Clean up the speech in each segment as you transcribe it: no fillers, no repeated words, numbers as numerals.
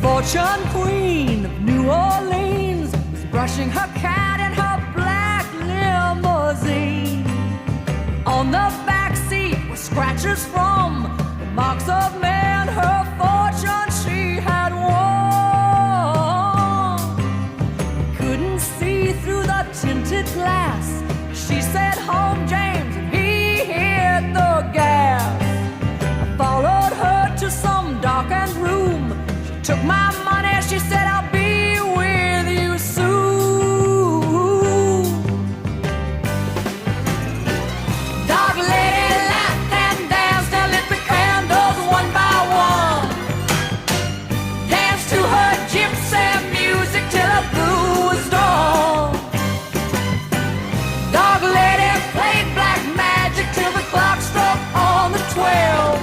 fortune queen of New Orleans was brushing her cat in her black limousine. On the back seat were scratches from the marks of men, her fortune she had won. Couldn't see through the tinted glass. She said, "Home, James," and he hit the gas. I followed her to some darkened room. She took my money, she said, "I'll be with you soon." Dark lady laughed and danced and lit the candles one by one. Danced to her gypsy music till the blue was dawn. Dark lady played black magic till the clock struck on the 12.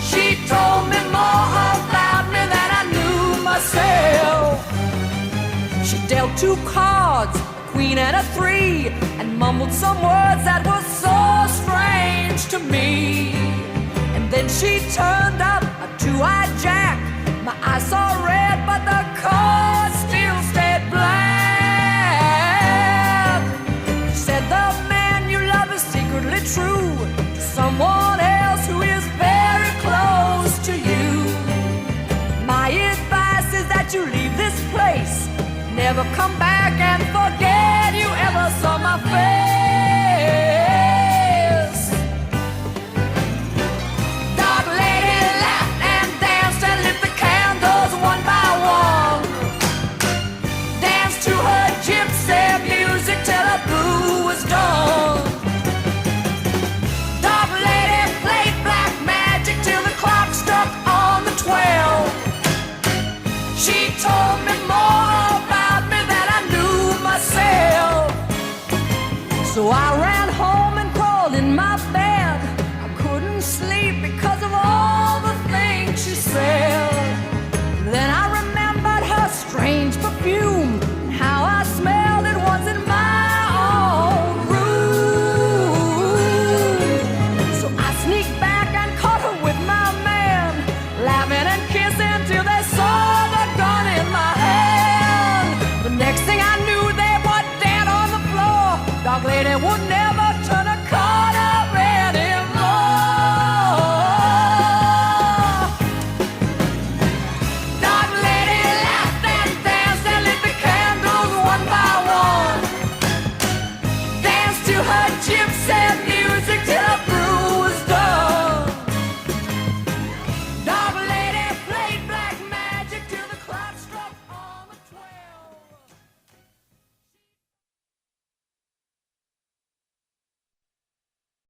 She told me more about me than I knew myself. She dealt 2 cards, a queen and a 3, and mumbled some words that were so strange to me. And then she turned up a 2-eyed jack. My eyes saw red, but the card still stayed black. She said, "The man you love is secretly true to someone else who is very close to you. My advice is that you leave this place, never come